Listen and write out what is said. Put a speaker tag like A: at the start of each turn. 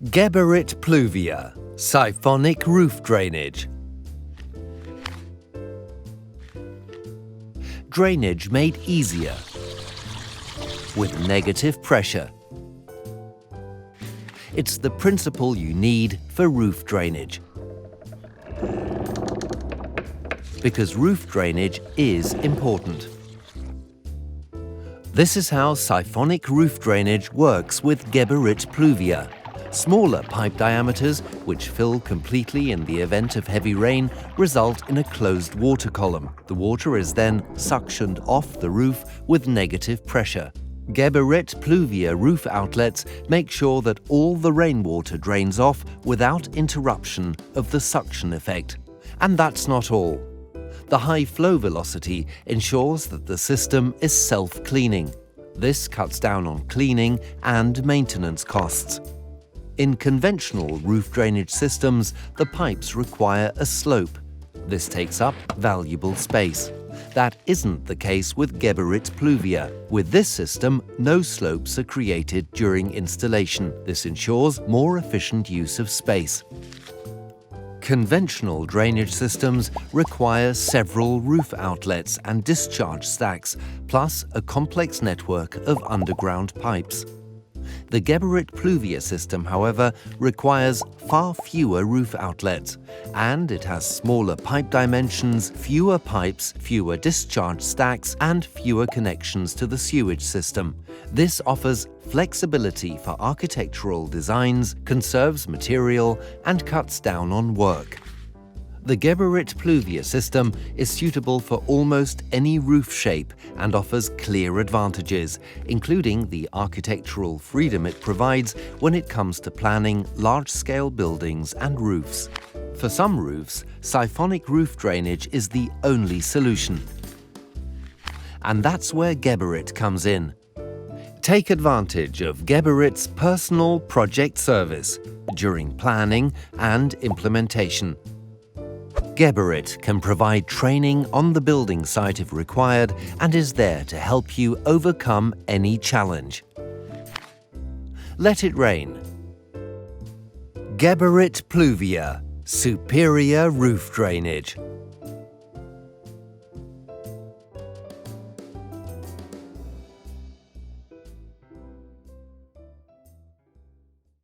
A: Geberit pluvia, siphonic roof drainage. Drainage made easier with negative pressure. It's the principle you need for roof drainage. Because roof drainage is important. This is how siphonic roof drainage works with Geberit pluvia. Smaller pipe diameters, which fill completely in the event of heavy rain, result in a closed water column. The water is then suctioned off the roof with negative pressure. Geberit pluvia roof outlets make sure that all the rainwater drains off without interruption of the suction effect. And that's not all. The high flow velocity ensures that the system is self-cleaning. This cuts down on cleaning and maintenance costs. In conventional roof drainage systems, the pipes require a slope. This takes up valuable space. That isn't the case with Geberit pluvia. With this system, no slopes are created during installation. This ensures more efficient use of space. Conventional drainage systems require several roof outlets and discharge stacks, plus a complex network of underground pipes. The Geberit pluvia system, however, requires far fewer roof outlets, and it has smaller pipe dimensions, fewer pipes, fewer discharge stacks, and fewer connections to the sewage system. This offers flexibility for architectural designs, conserves material, and cuts down on work. The Geberit pluvia system is suitable for almost any roof shape and offers clear advantages, including the architectural freedom it provides when it comes to planning large-scale buildings and roofs. For some roofs, siphonic roof drainage is the only solution. And that's where Geberit comes in. Take advantage of Geberit's personal project service during planning and implementation. Geberit can provide training on the building site if required and is there to help you overcome any challenge. Let it rain. Geberit pluvia, superior roof drainage.